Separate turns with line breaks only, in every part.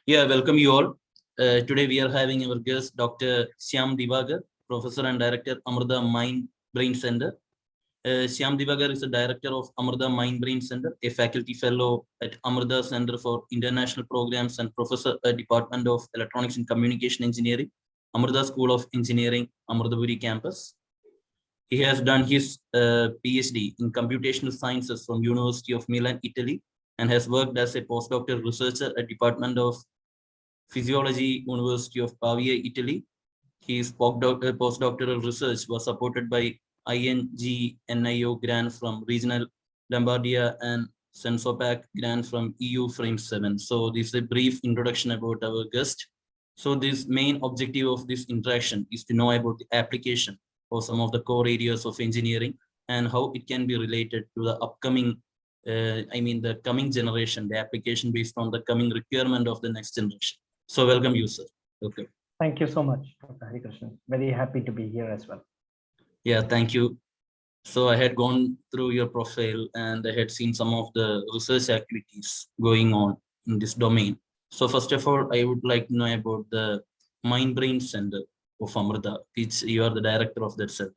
Yeah, welcome you all. Today we are having our guest, Dr. Shyam Divagar, Professor and Director, Amrita Mind Brain Center. Shyam Divagar is the Director of Amrita Mind Brain Center, a faculty fellow at Amrita Center for International Programs and Professor at Department of Electronics and Communication Engineering, Amrita School of Engineering, Amritapuri campus. He has done his PhD in computational sciences from University of Milan, Italy, and has worked as a postdoctoral researcher at Department of Physiology, University of Pavia, Italy. His postdoctoral research was supported by INGNIO grant from Regional Lombardia and Sensopac grant from EU Frame 7. So this is a brief introduction about our guest. So this main objective of this interaction is to know about the application of some of the core areas of engineering and how it can be related to the upcoming, the coming generation, the application based on the coming requirement of the next generation. So welcome you, sir. Okay.
Thank you so much, Dr. Harikrishnan. Very happy to be here as well.
Yeah, thank you. So I had gone through your profile and I had seen some of the research activities going on in this domain. So first of all, I would like to know about the Mind Brain Center of Amrita, which you are the director of that center.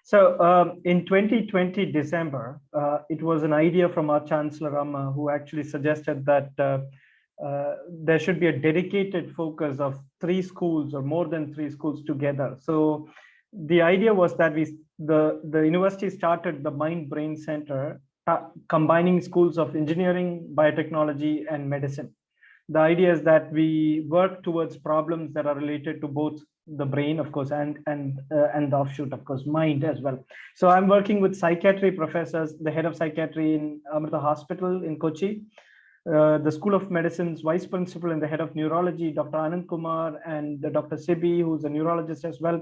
So in 2020 December, it was an idea from our Chancellor Rama, who actually suggested that there should be a dedicated focus of 3 schools or more than 3 schools together. So the idea was that the university started the Mind Brain Center, combining schools of engineering, biotechnology, and medicine. The idea is that we work towards problems that are related to both the brain, of course, and the offshoot, of course, mind as well. So I'm working with psychiatry professors, the head of psychiatry in Amrita Hospital in Kochi, the School of Medicine's vice principal and the head of neurology, Dr. Anand Kumar, and Dr. Sibi, who's a neurologist as well,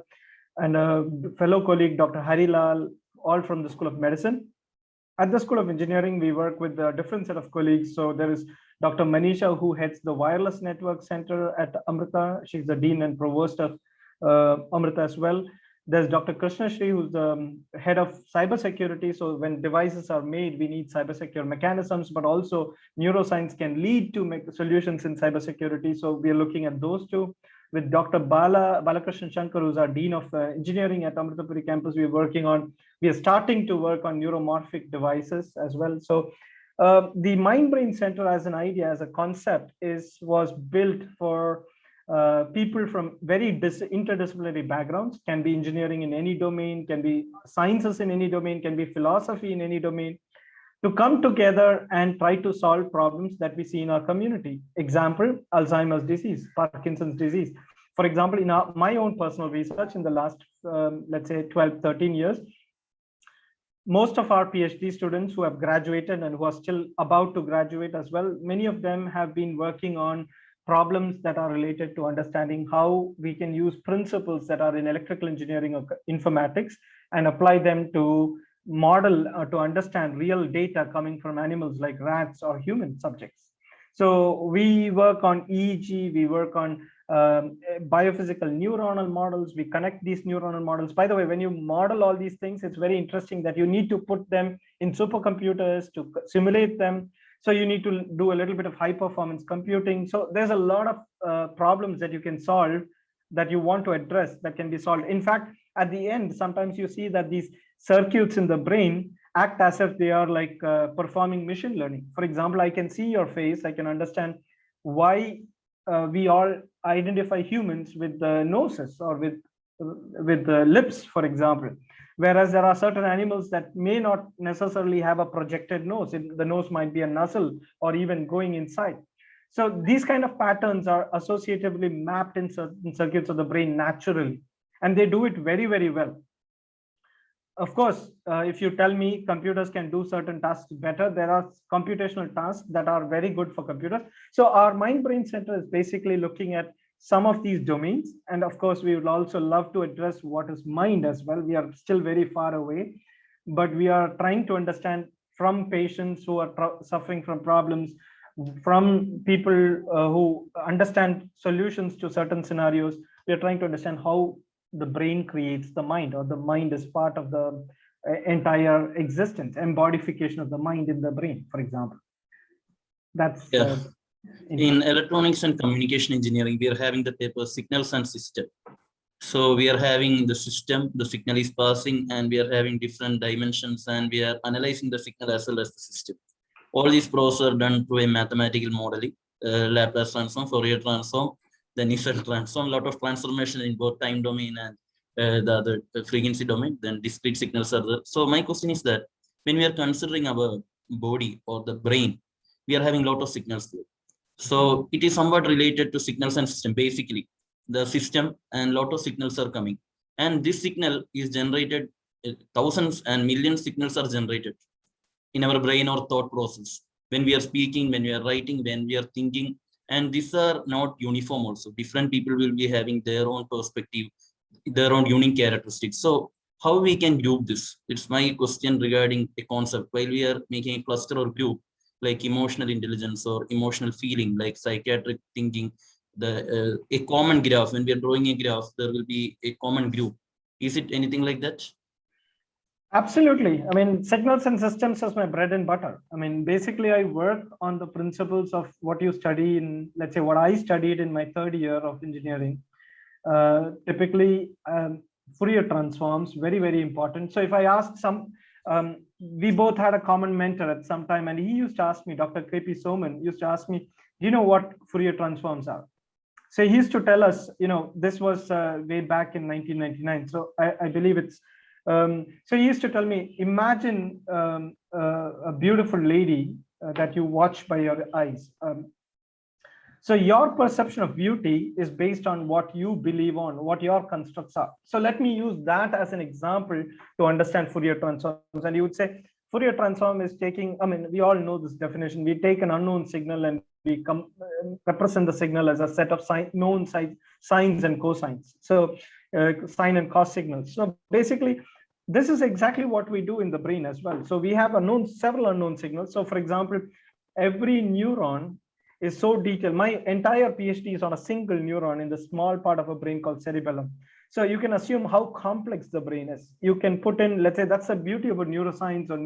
and a fellow colleague, Dr. Harilal, all from the School of Medicine. At the School of Engineering, we work with a different set of colleagues. So there is Dr. Manisha, who heads the Wireless Network Center at Amrita. She's the Dean and Provost of Amrita as well. There's Dr. Krishna Shri, who's the head of cybersecurity. So when devices are made, we need cybersecure mechanisms, but also neuroscience can lead to solutions in cybersecurity. So we are looking at those two. With Dr. Balakrishnan Shankar, who's our Dean of Engineering at Amritapuri campus, we are starting to work on neuromorphic devices as well. So the Mind Brain Center as an idea, as a concept, was built for people from very interdisciplinary backgrounds. Can be engineering in any domain, can be sciences in any domain, can be philosophy in any domain, to come together and try to solve problems that we see in our community. Example, Alzheimer's disease, Parkinson's disease. For example, in my own personal research in the last, let's say 12, 13 years, most of our PhD students who have graduated and who are still about to graduate as well, many of them have been working on problems that are related to understanding how we can use principles that are in electrical engineering or informatics and apply them to model or to understand real data coming from animals like rats or human subjects. So we work on EEG, we work on biophysical neuronal models, we connect these neuronal models. By the way, when you model all these things, it's very interesting that you need to put them in supercomputers to simulate them. So you need to do a little bit of high performance computing. So there's a lot of problems that you can solve, that you want to address, that can be solved. In fact, at the end, sometimes you see that these circuits in the brain act as if they are like performing machine learning. For example, I can see your face, I can understand why we all identify humans with the noses or with the lips, for example. Whereas there are certain animals that may not necessarily have a projected nose. The nose might be a nozzle or even going inside. So these kind of patterns are associatively mapped in certain circuits of the brain naturally, and they do it very, very well. Of course, if you tell me computers can do certain tasks better, there are computational tasks that are very good for computers. So our Mind Brain Center is basically looking at some of these domains. And of course, we would also love to address what is mind as well. We are still very far away, but we are trying to understand from patients who are suffering from problems, from people who understand solutions to certain scenarios. We are trying to understand how the brain creates the mind, or the mind is part of the entire existence, embodification of the mind in the brain, for example. That's
In electronics and communication engineering, we are having the paper signals and system. So we are having the system, the signal is passing, and we are having different dimensions, and we are analyzing the signal as well as the system. All these processes are done through a mathematical modeling, Laplace transform, Fourier transform, then Nissel transform, a lot of transformation in both time domain and the other frequency domain, then discrete signals are there. So my question is that when we are considering our body or the brain, we are having a lot of signals there. So it is somewhat related to signals and system. Basically, the system and lot of signals are coming, and this signal is generated. Thousands and millions signals are generated in our brain or thought process when we are speaking, when we are writing, when we are thinking, and these are not uniform. Also, different people will be having their own perspective, their own unique characteristics. So how we can group this? It's my question regarding a concept. While we are making a cluster or group, like emotional intelligence or emotional feeling, like psychiatric thinking, the a common graph. When we are drawing a graph, there will be a common group. Is it anything like that?
Absolutely. I mean, signals and systems is my bread and butter. I mean, basically, I work on the principles of what you study in, let's say, what I studied in my third year of engineering. Typically, Fourier transforms, very, very important. So if I ask some, we both had a common mentor at some time, and he used to ask me, Dr. KP Soman used to ask me, do you know what Fourier transforms are? So he used to tell us, this was way back in 1999. So I believe it's, so he used to tell me, imagine a beautiful lady that you watch by your eyes. So your perception of beauty is based on what you believe on, what your constructs are. So let me use that as an example to understand Fourier transforms. And you would say Fourier transform is taking, I mean, we all know this definition. We take an unknown signal and we represent the signal as a set of known sines and cosines. So sine and cos signals. So basically, this is exactly what we do in the brain as well. So we have several unknown signals. So for example, every neuron is so detailed. My entire PhD is on a single neuron in the small part of a brain called cerebellum. So you can assume how complex the brain is. You can put in, let's say, that's the beauty about neuroscience or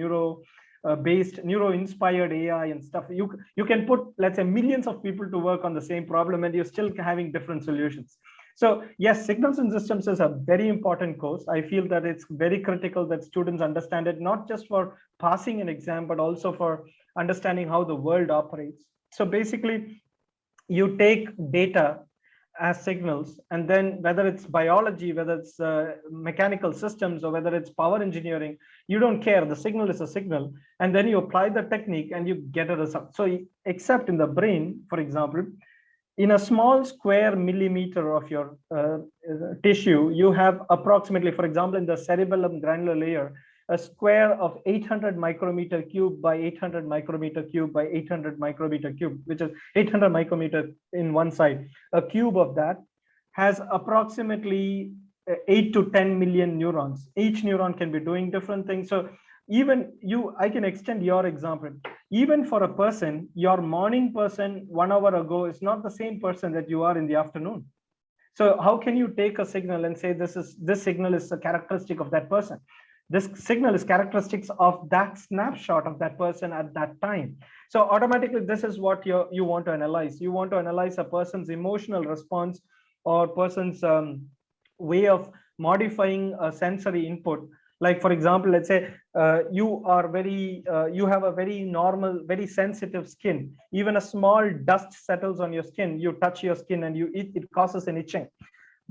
neuro-inspired AI and stuff. You can put, let's say, millions of people to work on the same problem, and you're still having different solutions. So yes, signals and systems is a very important course. I feel that it's very critical that students understand it, not just for passing an exam, but also for understanding how the world operates. So basically, you take data as signals, and then whether it's biology, whether it's mechanical systems, or whether it's power engineering, you don't care. The signal is a signal, and then you apply the technique and you get a result. So except in the brain, for example, in a small square millimeter of your tissue, you have approximately, for example, in the cerebellum granular layer, a square of 800 micrometer cube by 800 micrometer cube by 800 micrometer cube, which is 800 micrometer in one side. A cube of that has approximately 8 to 10 million neurons. Each neuron can be doing different things. So even I can extend your example. Even for a person, your morning person 1 hour ago is not the same person that you are in the afternoon. So how can you take a signal and say this signal is a characteristic of that person? This signal is characteristics of that snapshot of that person at that time. So automatically, this is what you want to analyze. You want to analyze a person's emotional response or person's way of modifying a sensory input. Like, for example, let's say you have a very normal, very sensitive skin. Even a small dust settles on your skin. You touch your skin and it causes an itching.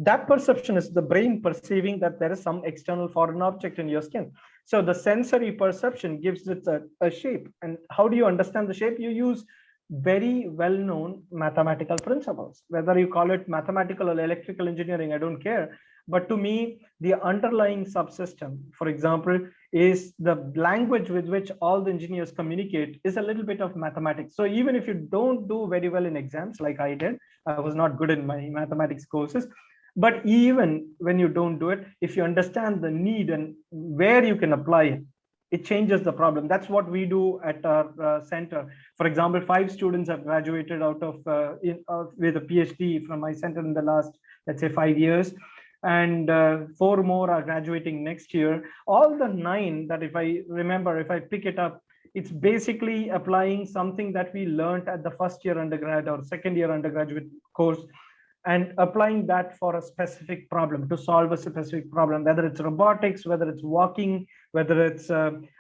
That perception is the brain perceiving that there is some external foreign object in your skin. So the sensory perception gives it a shape. And how do you understand the shape? You use very well-known mathematical principles. Whether you call it mathematical or electrical engineering, I don't care. But to me, the underlying subsystem, for example, is the language with which all the engineers communicate is a little bit of mathematics. So even if you don't do very well in exams like I did, I was not good in my mathematics courses. But even when you don't do it, if you understand the need and where you can apply it, it changes the problem. That's what we do at our center. For example, 5 students have graduated out of with a PhD from my center in the last, let's say, 5 years. And 4 more are graduating next year. All the 9 that, if I remember, if I pick it up, It's basically applying something that we learned at the first year undergrad or second year undergraduate course, and applying that for a specific problem, to solve a specific problem, whether it's robotics, whether it's walking, whether it's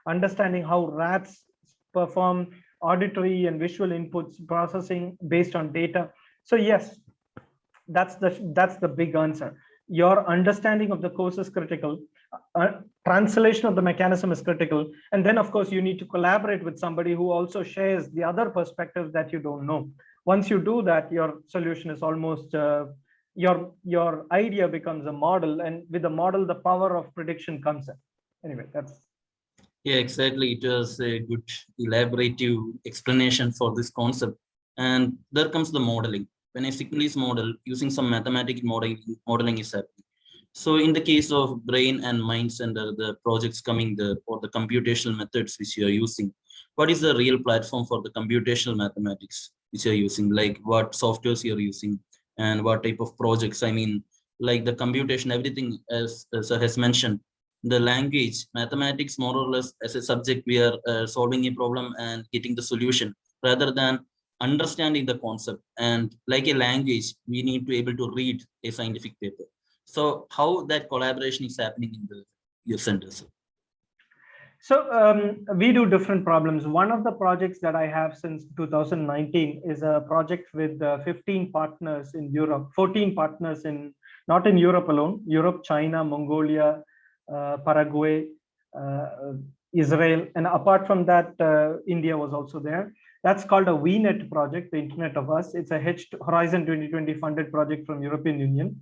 understanding how rats perform auditory and visual inputs processing based on data. So yes, that's the big answer. Your understanding of the course is critical. Translation of the mechanism is critical, and then of course you need to collaborate with somebody who also shares the other perspectives that you don't know. Once you do that, your solution is almost your idea becomes a model, and with the model the power of prediction comes in. Anyway, that's
Yeah, exactly. It was a good elaborative explanation for this concept. And there comes the modeling. When a signal is modeled, using some mathematical modeling is happening. So in the case of brain and mind center, the projects coming there, or the computational methods which you are using, what is the real platform for the computational mathematics which you are using? Like what softwares you are using and what type of projects? I mean, like the computation, everything as sir has mentioned, the language, mathematics, more or less as a subject, we are solving a problem and getting the solution rather than understanding the concept. And like a language, we need to be able to read a scientific paper. So how that collaboration is happening in the your centers?
so. We do different problems. One of the projects that I have since 2019 is a project with 15 partners in Europe, 14 partners in, not in Europe alone, Europe, China, Mongolia, Paraguay, uh, Israel, and apart from that, India was also there. That's called a VNet project, the Internet of Us. It's a Horizon 2020 funded project from European Union,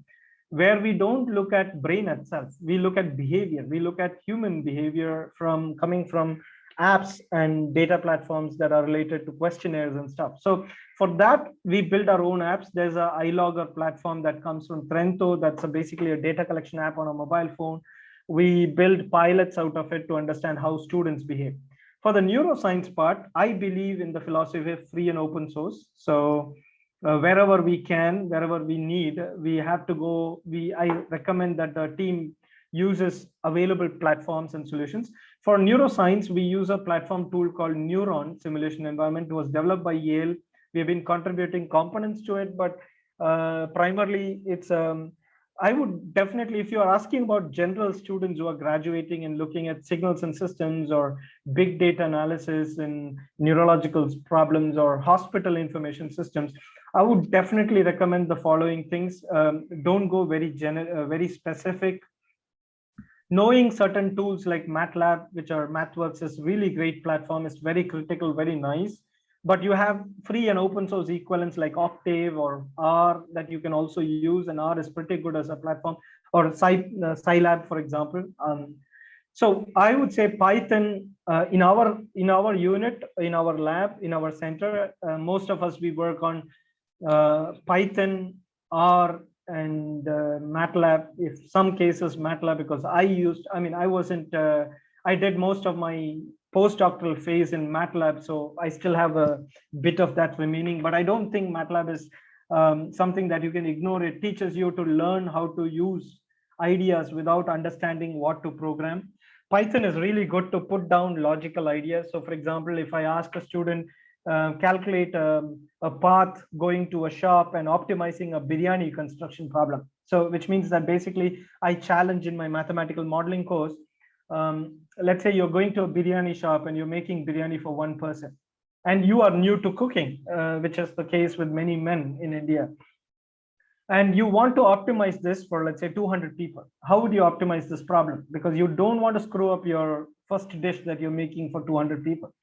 where we don't look at brain itself. We look at behavior. We look at human behavior from coming from apps and data platforms that are related to questionnaires and stuff. So for that, we build our own apps. There's a iLogger platform that comes from Trento. That's basically a data collection app on a mobile phone. We build pilots out of it to understand how students behave. For the neuroscience part, I believe in the philosophy of free and open source. So wherever we can, wherever we need, we have to go. I recommend that the team uses available platforms and solutions. For neuroscience, we use a platform tool called Neuron Simulation Environment. It was developed by Yale. We have been contributing components to it, but primarily it's I would definitely, if you are asking about general students who are graduating and looking at signals and systems or big data analysis and neurological problems or hospital information systems, I would definitely recommend the following things. Don't go very specific. Knowing certain tools like MATLAB, which are MathWorks, is really great platform. It's very critical, very nice. But you have free and open source equivalents like Octave or R that you can also use, and R is pretty good as a platform, or Scilab, for example. So I would say Python in our unit, in our lab, in our center, most of us, we work on Python, R, and MATLAB. If some cases MATLAB, because I did most of my postdoctoral phase in MATLAB, so I still have a bit of that remaining, but I don't think MATLAB is something that you can ignore. It teaches you to learn how to use ideas without understanding what to program. Python is really good to put down logical ideas. So for example, if I ask a student, calculate a path going to a shop and optimizing a biryani construction problem. So which means that basically I challenge in my mathematical modeling course, let's say you're going to a biryani shop and you're making biryani for one person, and you are new to cooking, which is the case with many men in India. And you want to optimize this for, let's say, 200 people. How would you optimize this problem? Because you don't want to screw up your first dish that you're making for 200 people.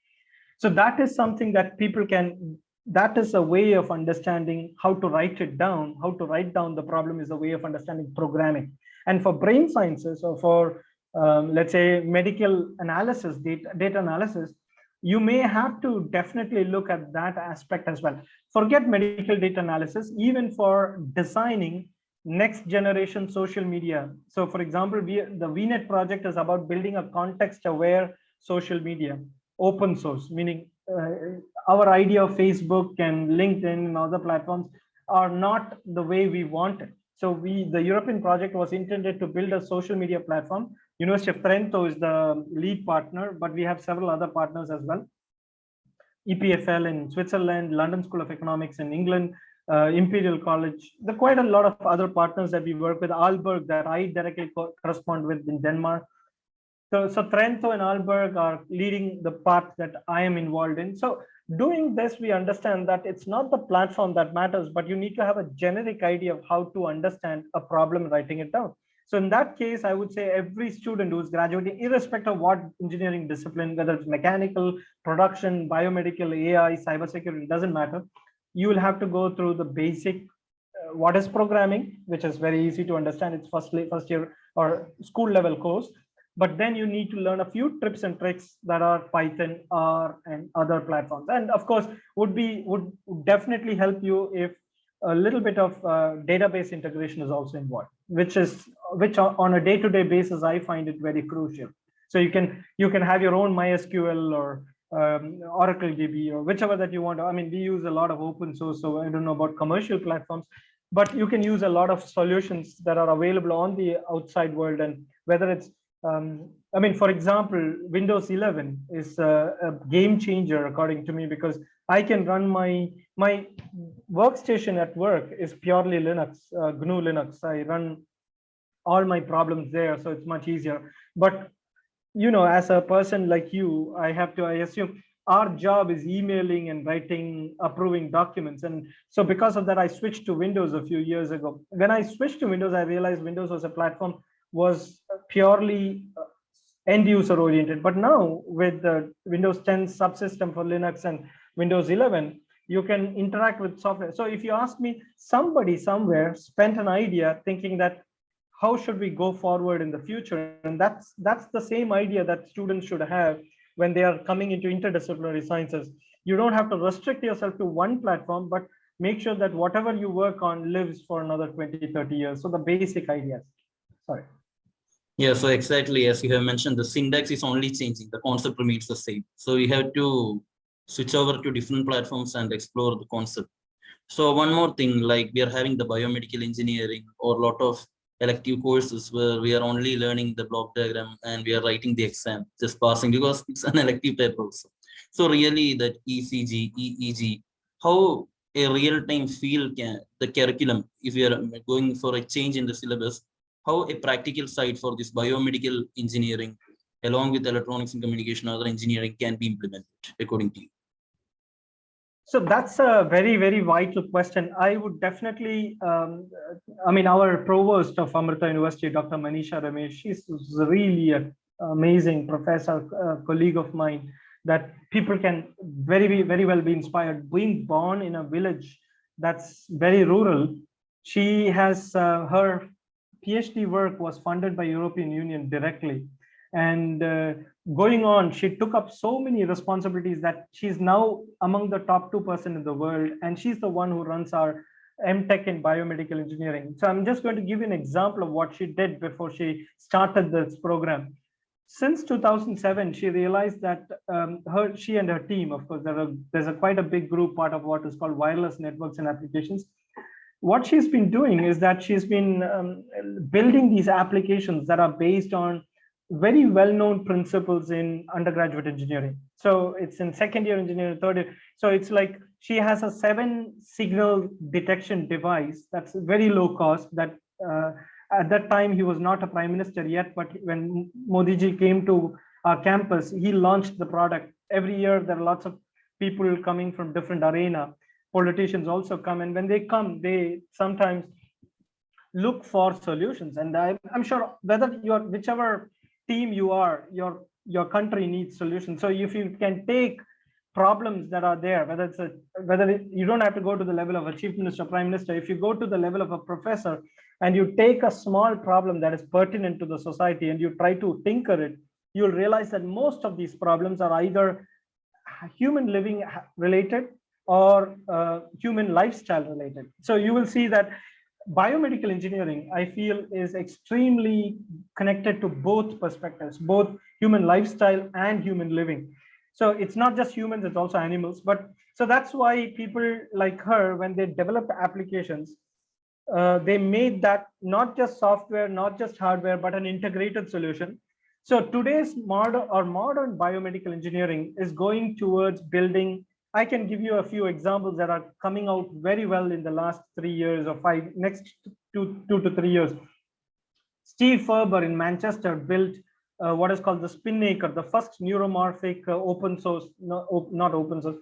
So that is something that people can, that is a way of understanding how to write it down. How to write down the problem is a way of understanding programming. And for brain sciences, or for, let's say, medical analysis, data analysis, you may have to definitely look at that aspect as well. Forget medical data analysis, even for designing next generation social media. So for example, the VNet project is about building a context aware social media, open source, meaning our idea of Facebook and LinkedIn and other platforms are not the way we want it. So the European project was intended to build a social media platform. University of Trento is the lead partner, but we have several other partners as well. EPFL in Switzerland, London School of Economics in England, Imperial College. There are quite a lot of other partners that we work with. Aalborg, that I directly correspond with in Denmark. So Trento and Aalborg are leading the part that I am involved in. So doing this, we understand that it's not the platform that matters, but you need to have a generic idea of how to understand a problem, writing it down. So in that case, I would say every student who's graduating, irrespective of what engineering discipline, whether it's mechanical, production, biomedical, AI, cybersecurity, it doesn't matter. You will have to go through the basic, what is programming, which is very easy to understand. It's first year or school level course. But then you need to learn a few tips and tricks that are Python, R, and other platforms. And of course, would definitely help you if a little bit of database integration is also involved, which on a day-to-day basis, I find it very crucial. So you can have your own MySQL or Oracle DB or whichever that you want. I mean, we use a lot of open source, so I don't know about commercial platforms, but you can use a lot of solutions that are available on the outside world. And whether it's I mean, for example, Windows 11 is a game changer, according to me, because I can run my workstation at work is purely Linux, GNU Linux. I run all my problems there, so it's much easier. But as a person like you, I assume our job is emailing and writing, approving documents. And so because of that, I switched to Windows a few years ago. When I switched to Windows, I realized Windows was a platform was purely end user oriented. But now with the Windows 10 subsystem for Linux and Windows 11, you can interact with software. So if you ask me, somebody somewhere spent an idea thinking that how should we go forward in the future? And that's the same idea that students should have when they are coming into interdisciplinary sciences. You don't have to restrict yourself to one platform, but make sure that whatever you work on lives for another 20, 30 years. So the basic ideas. Sorry.
Yeah, so exactly as you have mentioned, the syntax is only changing, the concept remains the same. So we have to switch over to different platforms and explore the concept. So one more thing, like we are having the biomedical engineering or a lot of elective courses where we are only learning the block diagram and we are writing the exam, just passing because it's an elective paper also. So really that ECG, EEG, how a real-time field the curriculum, if we are going for a change in the syllabus, how a practical side for this biomedical engineering along with electronics and communication, other engineering can be implemented according to you?
So that's a very, very vital question. I would definitely, I mean, our provost of Amrita University, Dr. Manisha Ramesh, she's really an amazing professor, colleague of mine, that people can very well be inspired. Being born in a village that's very rural, she has her PhD work was funded by European Union directly. And going on, she took up so many responsibilities that she's now among the top 2% in the world. And she's the one who runs our MTech in biomedical engineering. So I'm just going to give you an example of what she did before she started this program. Since 2007, she realized that she and her team, of course, there's quite a big group, part of what is called wireless networks and applications. What she's been doing is that she's been building these applications that are based on very well-known principles in undergraduate engineering. So it's in second year engineering, third year. So it's like she has a 7-signal detection device that's very low cost. That at that time he was not a prime minister yet, but when Modi ji came to our campus, he launched the product. Every year there are lots of people coming from different arena. Politicians also come, and when they come, they sometimes look for solutions. And I'm sure whether whichever team you are, your country needs solutions. So if you can take problems that are there, you don't have to go to the level of a chief minister, prime minister. If you go to the level of a professor and you take a small problem that is pertinent to the society and you try to tinker it, you'll realize that most of these problems are either human living related or human lifestyle related. So you will see that biomedical engineering, I feel, is extremely connected to both perspectives, both human lifestyle and human living. So it's not just humans, it's also animals. But so that's why people like her, when they developed applications, they made that not just software, not just hardware, but an integrated solution. So today's modern biomedical engineering is going towards building I can give you a few examples that are coming out very well in the last 3 years or next 2 to 3 years. Steve Ferber in Manchester built what is called the Spinnaker, the first neuromorphic open source, not open source,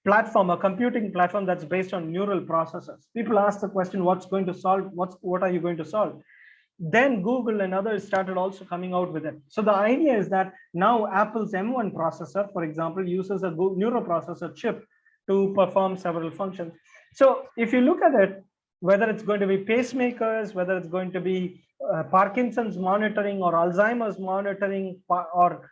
platform, a computing platform that's based on neural processors. People ask the question, what's going to solve, what are you going to solve? Then Google and others started also coming out with it. So the idea is that now Apple's M1 processor, for example, uses a neuroprocessor chip to perform several functions. So if you look at it, whether it's going to be pacemakers, whether it's going to be Parkinson's monitoring or Alzheimer's monitoring or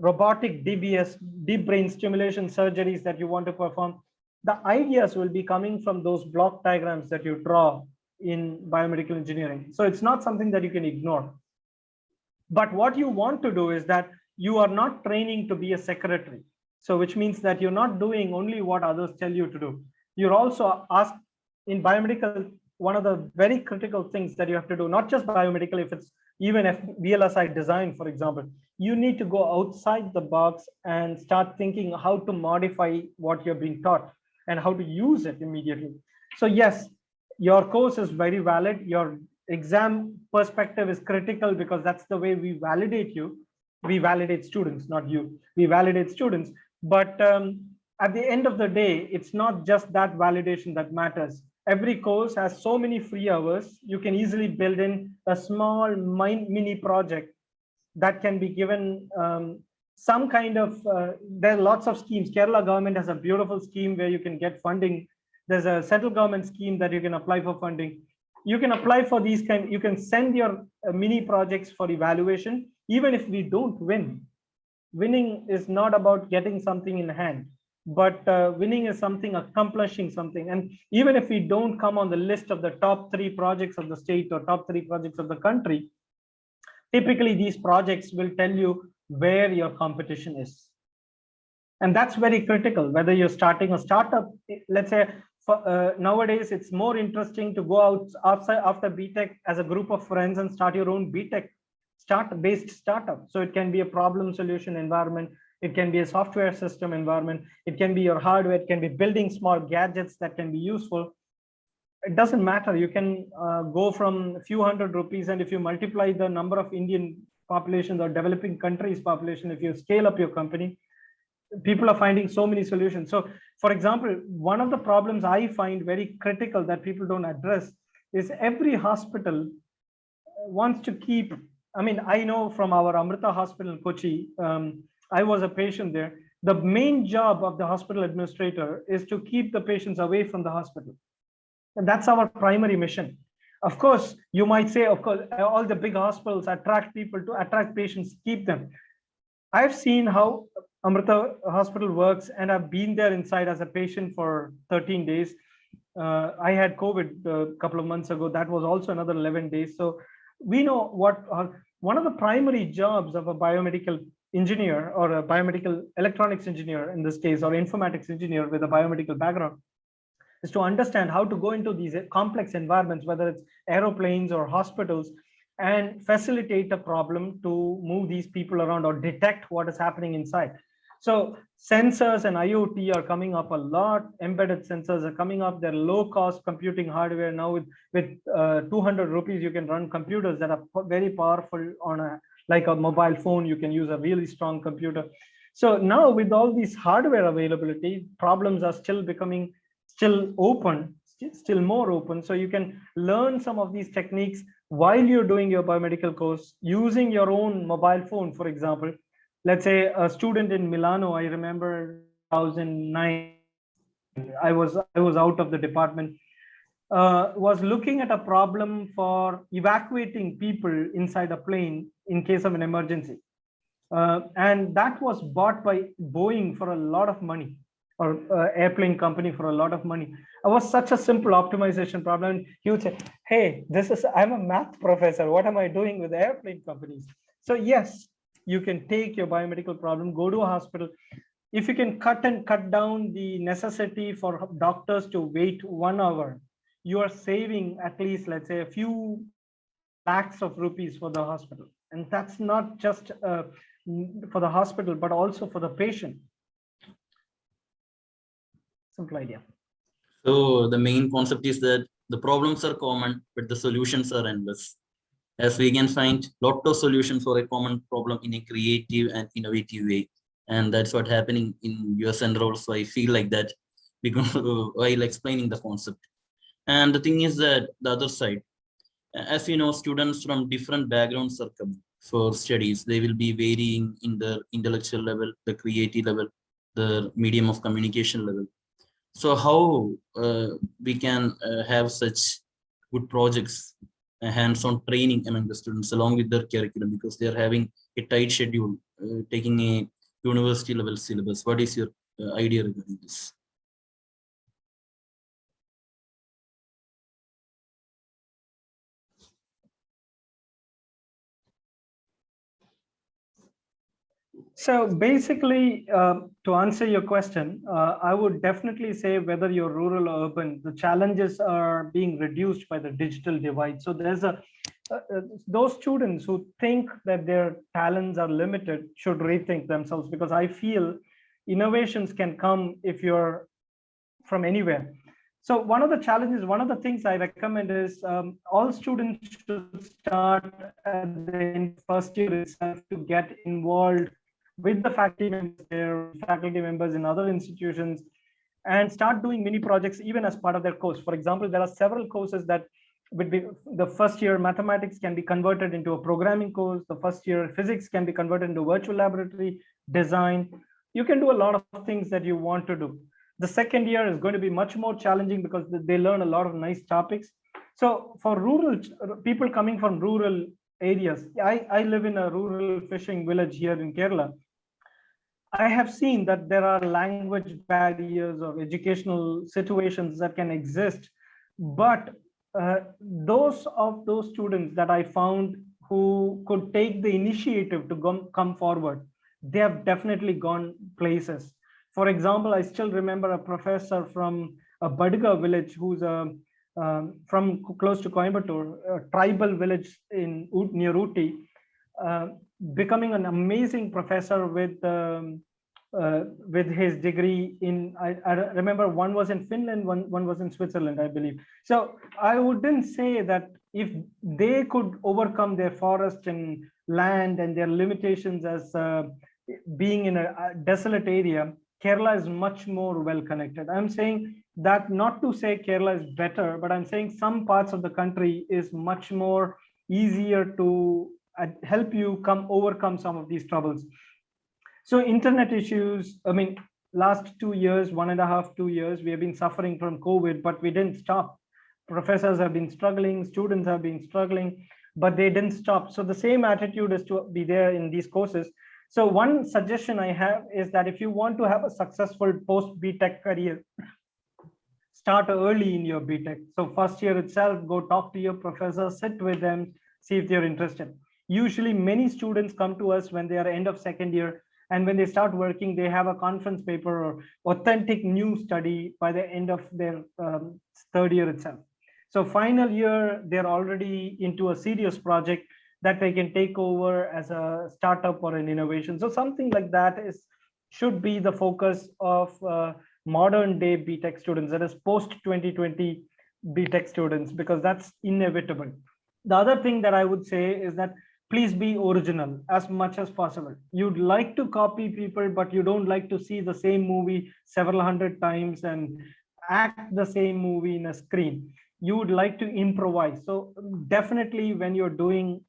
robotic DBS, deep brain stimulation surgeries that you want to perform, the ideas will be coming from those block diagrams that you draw in biomedical engineering. So it's not something that you can ignore. But what you want to do is that you are not training to be a secretary. So which means that you're not doing only what others tell you to do. You're also asked in biomedical, one of the very critical things that you have to do, not just biomedical, if it's even if VLSI design, for example, you need to go outside the box and start thinking how to modify what you're being taught and how to use it immediately. So yes, your course is very valid. Your exam perspective is critical because that's the way we validate you. We validate students, not you. We validate students. But at the end of the day, it's not just that validation that matters. Every course has so many free hours. You can easily build in a small mini project that can be given some kind of, there are lots of schemes. Kerala government has a beautiful scheme where you can get funding. There's a central government scheme that you can apply for funding. You can apply for these you can send your mini projects for evaluation, even if we don't win. Winning is not about getting something in hand, but winning is something, accomplishing something. And even if we don't come on the list of the top 3 projects of the state or top 3 projects of the country, typically these projects will tell you where your competition is. And that's very critical, whether you're starting a startup. Let's say nowadays it's more interesting to go out after BTech as a group of friends and start your own BTech based startup. So it can be a problem solution environment, it can be a software system environment, it can be your hardware, it can be building small gadgets that can be useful. It doesn't matter. You can go from a few hundred rupees, and if you multiply the number of Indian populations or developing countries population, if you scale up your company, people are finding so many solutions. So for example, one of the problems I find very critical that people don't address is every hospital wants to keep, I mean, I know from our Amrita hospital in Kochi, I was a patient there. The main job of the hospital administrator is to keep the patients away from the hospital. And that's our primary mission. Of course, you might say, of course, all the big hospitals attract people to attract patients, keep them. I've seen how Amrita Hospital works, and I've been there inside as a patient for 13 days. I had COVID a couple of months ago. That was also another 11 days. So we know what one of the primary jobs of a biomedical engineer or a biomedical electronics engineer in this case, or informatics engineer with a biomedical background, is to understand how to go into these complex environments, whether it's aeroplanes or hospitals, and facilitate a problem to move these people around or detect what is happening inside. So sensors and IoT are coming up a lot. Embedded sensors are coming up. They're low cost computing hardware. Now with 200 rupees, you can run computers that are very powerful on like a mobile phone. You can use a really strong computer. So now with all these hardware availability, problems are still becoming open, still more open. So you can learn some of these techniques while you're doing your biomedical course using your own mobile phone. For example, let's say a student in Milano, I remember 2009, I was out of the department, was looking at a problem for evacuating people inside a plane in case of an emergency. And that was bought by Boeing for a lot of money, or airplane company for a lot of money. It was such a simple optimization problem. He would say, hey, I'm a math professor. What am I doing with airplane companies? So yes, you can take your biomedical problem, go to a hospital. If you can cut down the necessity for doctors to wait 1 hour, you are saving at least, let's say, a few lakhs of rupees for the hospital. And that's not just for the hospital, but also for the patient. Simple idea.
So the main concept is that the problems are common, but the solutions are endless. As we can find lot of solutions for a common problem in a creative and innovative way. And that's what happening in your center also. I feel like that because while explaining the concept. And the thing is that the other side, as you know, students from different backgrounds are coming for studies. They will be varying in their intellectual level, the creative level, the medium of communication level. So how we can have such good projects, hands-on training among the students along with their curriculum, because they are having a tight schedule, taking a university level syllabus. What is your idea regarding this?
So basically, to answer your question, I would definitely say whether you're rural or urban, the challenges are being reduced by the digital divide. So there's those students who think that their talents are limited should rethink themselves, because I feel innovations can come if you're from anywhere. So one of the challenges, one of the things I recommend is all students should start at the first year itself to get involved with the faculty members there, faculty members in other institutions, and start doing mini projects even as part of their course. For example, there are several courses that would be the first year mathematics can be converted into a programming course. The first year physics can be converted into virtual laboratory design. You can do a lot of things that you want to do. The second year is going to be much more challenging because they learn a lot of nice topics. So for rural people coming from rural areas, I live in a rural fishing village here in Kerala. I have seen that there are language barriers or educational situations that can exist, but those students that I found who could take the initiative to come forward, they have definitely gone places. For example, I still remember a professor from a Badiga village who's from close to Coimbatore, a tribal village near Ooty, uh, becoming an amazing professor with his degree in, I remember one was in Finland, one was in Switzerland, I believe. So I wouldn't say that if they could overcome their forest and land and their limitations as being in a desolate area, Kerala is much more well connected. I'm saying that not to say Kerala is better, but I'm saying some parts of the country is much more easier to help you overcome some of these troubles. So internet issues, I mean, last 2 years, 1.5, 2 years, we have been suffering from COVID, but we didn't stop. Professors have been struggling, students have been struggling, but they didn't stop. So the same attitude is to be there in these courses. So one suggestion I have is that if you want to have a successful post BTech career, start early in your BTech. So first year itself, go talk to your professor, sit with them, see if they're interested. Usually many students come to us when they are end of second year, and when they start working, they have a conference paper or authentic new study by the end of their third year itself. So final year, they're already into a serious project that they can take over as a startup or an innovation. So something like that should be the focus of modern day BTech students, that is post 2020 BTech students, because that's inevitable. The other thing that I would say is that please be original as much as possible. You'd like to copy people, but you don't like to see the same movie several hundred times and act the same movie in a screen. You would like to improvise. So definitely when you're doing,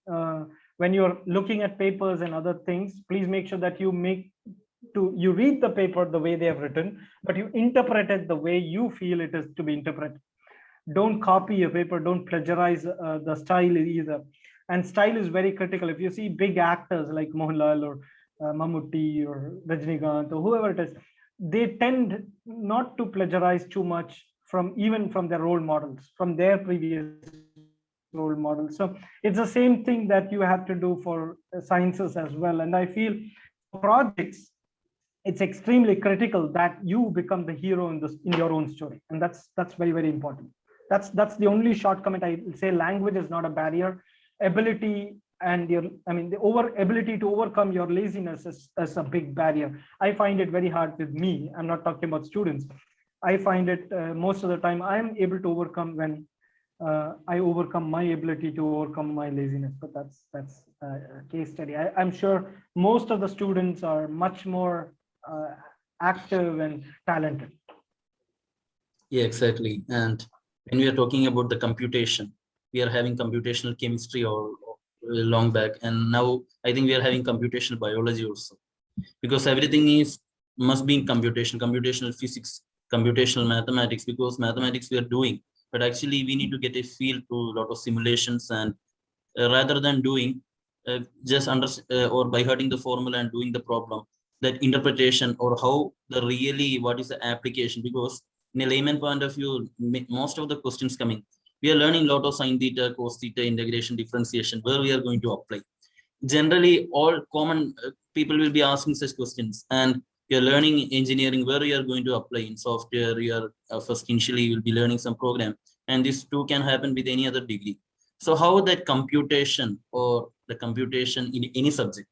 when you're looking at papers and other things, please make sure that you read the paper the way they have written, but you interpret it the way you feel it is to be interpreted. Don't copy a paper, don't plagiarize the style either. And style is very critical. If you see big actors like Mohanlal or Mammootty or Rajinikanth or whoever it is, they tend not to plagiarize too much even from their role models, from their previous role models. So it's the same thing that you have to do for sciences as well. And I feel projects, it's extremely critical that you become the hero in your own story, and that's very, very important. That's the only shortcoming. I say language is not a barrier. Ability and the ability to overcome your laziness is a big barrier. I find it very hard with me. I'm not talking about students. I find it most of the time I'm able to overcome when I overcome my ability to overcome my laziness. But that's a case study. I'm sure most of the students are much more active and talented.
Yeah, exactly. And when we are talking about the computation, we are having computational chemistry or long back, and now I think we are having computational biology also, because everything is must be in computation, computational physics, computational mathematics, because mathematics we are doing, but actually we need to get a feel to a lot of simulations, and rather than doing just under or by hurting the formula and doing the problem, that interpretation or how the really what is the application, because in a layman point of view, most of the questions coming, we are learning a lot of sine theta, cos theta, integration, differentiation, where we are going to apply. Generally all common people will be asking such questions, and you're learning engineering where you are going to apply in software. You are first initially you will be learning some program, and this too can happen with any other degree. So how that computation or the computation in any subject,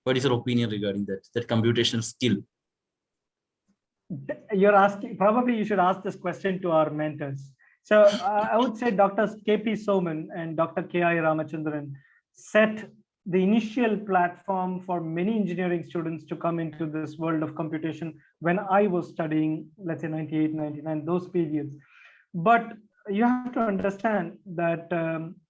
what is your opinion regarding that computational skill?
You're asking, probably you should ask this question to our mentors. So I would say Dr. KP Soman and Dr. KI Ramachandran set the initial platform for many engineering students to come into this world of computation when I was studying, let's say 98, 99, those periods. But you have to understand that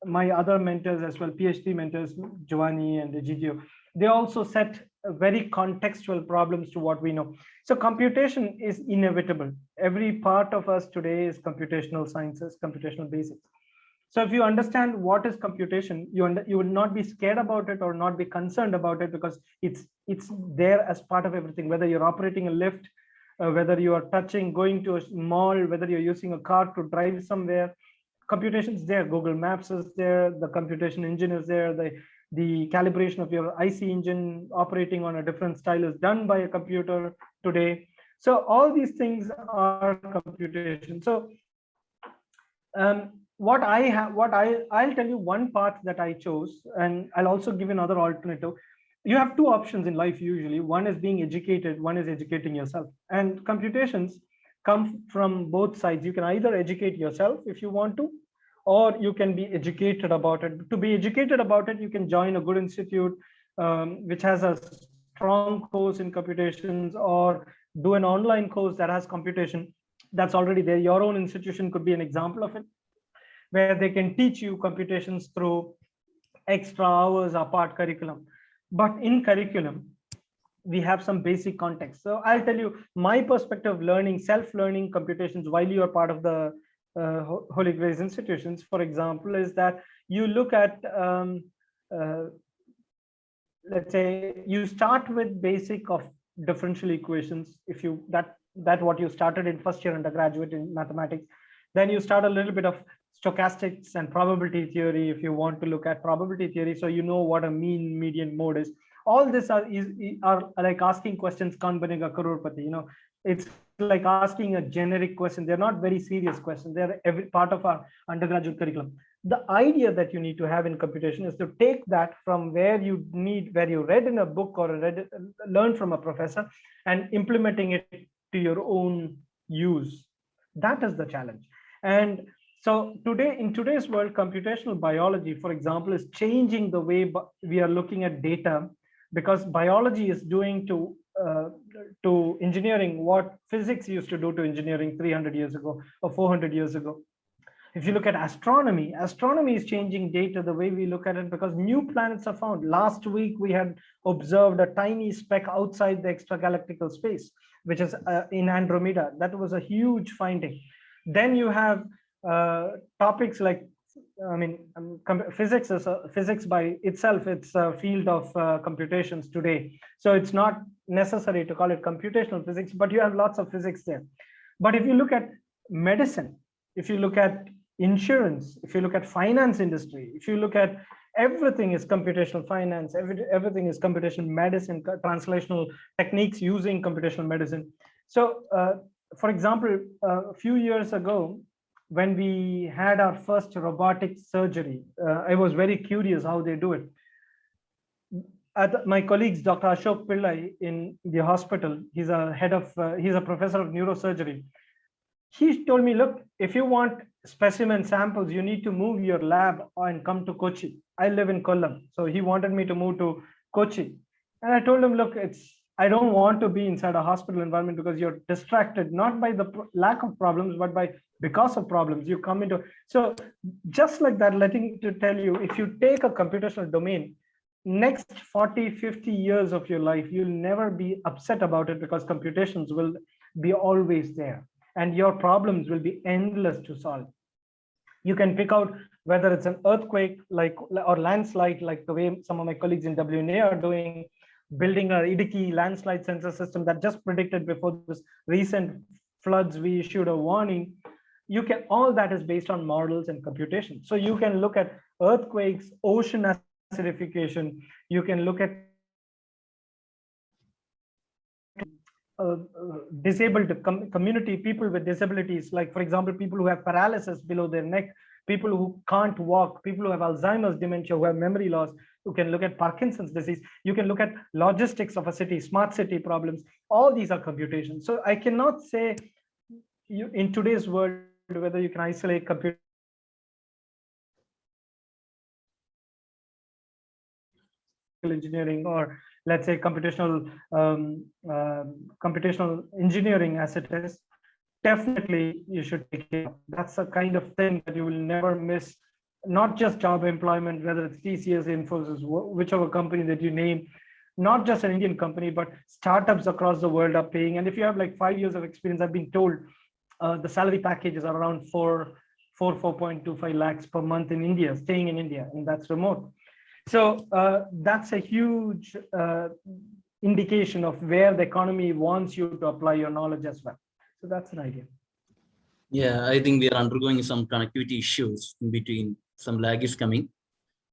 my other mentors as well, PhD mentors, Giovanni and Egidio, they also set very contextual problems to what we know. So computation is inevitable. Every part of us today is computational sciences, computational basics. So if you understand what is computation, you will not be scared about it or not be concerned about it, because it's there as part of everything. Whether you're operating a lift, whether you are touching, going to a mall, whether you're using a car to drive somewhere, computation is there. Google Maps is there. The computation engine is there. The calibration of your IC engine operating on a different style is done by a computer today. So all these things are computation. So I'll tell you one path that I chose, and I'll also give another alternative. You have two options in life usually. One is being educated, one is educating yourself. And computations come from both sides. You can either educate yourself if you want to, or you can be educated about it. To be educated about it, you can join a good institute which has a strong course in computations, or do an online course that has computation that's already there. Your own institution could be an example of it, where they can teach you computations through extra hours apart curriculum. But in curriculum, we have some basic context. So I'll tell you my perspective of learning, self-learning computations while you are part of the Holy Grace institutions, for example, is that you look at, let's say, you start with basic of differential equations. If you that what you started in first year undergraduate in mathematics, then you start a little bit of stochastics and probability theory if you want to look at probability theory, so you know what a mean, median, mode is. All this are like asking questions, kaun banega crorepati, it's like asking a generic question. They're not very serious questions. They're every part of our undergraduate curriculum. The idea that you need to have in computation is to take that from where you read in a book or learned from a professor, and implementing it to your own use. That is the challenge. And so today, in today's world, computational biology, for example, is changing the way we are looking at data, because biology is doing to engineering what physics used to do to engineering 300 years ago or 400 years ago. If you look at astronomy, astronomy is changing data the way we look at it, because new planets are found. Last week, we had observed a tiny speck outside the extragalactical space, which is in Andromeda. That was a huge finding. Then you have topics like, physics by itself, it's a field of computations today. So it's not necessary to call it computational physics, but you have lots of physics there. But if you look at medicine, if you look at insurance, if you look at finance industry, if you look at everything is computational finance, everything is computational medicine, translational techniques using computational medicine. So for example, a few years ago, when we had our first robotic surgery, I was very curious how they do it. My colleagues, Dr. Ashok Pillai in the hospital, he's a professor of neurosurgery. he told me, look, if you want specimen samples, you need to move your lab and come to Kochi. I live in Kollam. So he wanted me to move to Kochi. And I told him, look, I don't want to be inside a hospital environment because you're distracted, not by the lack of problems, but because of problems. You come into, so just like that, letting to tell you, if you take a computational domain, next 40, 50 years of your life, you'll never be upset about it because computations will be always there and your problems will be endless to solve. You can pick out whether it's an earthquake or landslide, like the way some of my colleagues in WNA are doing, building a Idiki landslide sensor system that just predicted before this recent floods, we issued a warning. All that is based on models and computation. So you can look at earthquakes, ocean acidification, you can look at disabled community, people with disabilities, like for example, people who have paralysis below their neck, people who can't walk, people who have Alzheimer's dementia, who have memory loss. You can look at Parkinson's disease. You can look at logistics of a city, smart city problems. All these are computations. So I cannot say in today's world whether you can isolate computer engineering or let's say computational engineering as it is. Definitely you should take it up. That's a kind of thing that you will never miss, not just job employment, whether it's TCS, Infosys, whichever company that you name, not just an Indian company, but startups across the world are paying. And if you have like 5 years of experience, I've been told the salary packages are around 4.25 lakhs per month in India, staying in India, and that's remote. So that's a huge indication of where the economy wants you to apply your knowledge as well. So that's an idea.
Yeah, I think we are undergoing some connectivity issues in between. Some lag is coming.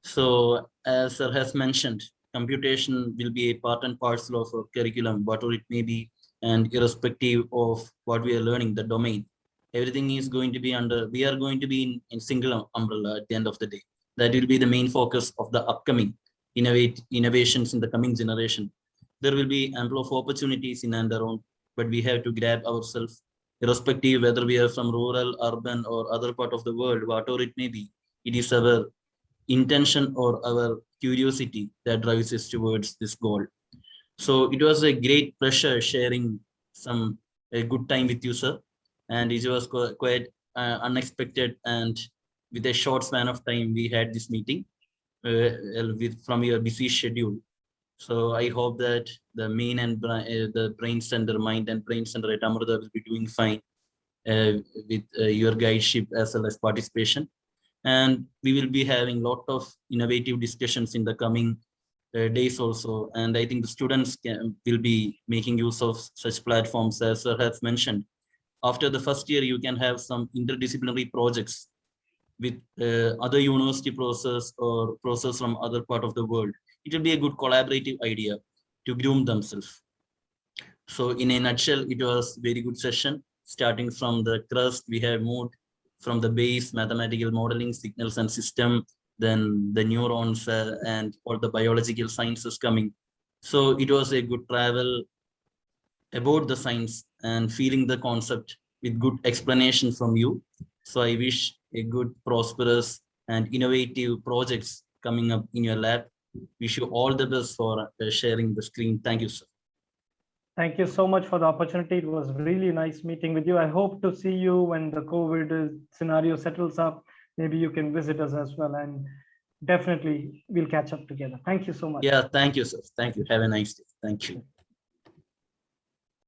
So as Sir has mentioned, computation will be a part and parcel of our curriculum, whatever it may be, and irrespective of what we are learning, the domain, everything is going to be we are going to be in single umbrella at the end of the day. That will be the main focus of the upcoming innovations in the coming generation. There will be ample of opportunities in and around, but we have to grab ourselves, irrespective whether we are from rural, urban, or other part of the world, whatever it may be. It is our intention or our curiosity that drives us towards this goal. So it was a great pleasure sharing a good time with you, sir. And it was quite unexpected, and with a short span of time, we had this meeting from your busy schedule. So I hope that the main and the brain center, mind and brain center at Amrita will be doing fine with your guideship as well as participation. And we will be having a lot of innovative discussions in the coming days also. And I think the students will be making use of such platforms as Sir has mentioned. After the first year, you can have some interdisciplinary projects with other university professors or professors from other part of the world. It will be a good collaborative idea to groom themselves. So in a nutshell, it was a very good session. Starting from the crust, we have moved from the base, mathematical modeling, signals and system, then the neurons and all the biological sciences coming. So it was a good travel about the science and feeling the concept with good explanation from you. So I wish a good, prosperous and innovative projects coming up in your lab. Wish you all the best for sharing the screen. Thank you, sir.
Thank you so much for the opportunity. It was really nice meeting with you. I hope to see you when the COVID scenario settles up. Maybe you can visit us as well, and definitely we'll catch up together. Thank you so much.
Yeah, thank you, sir. Thank you. Have a nice day. Thank you.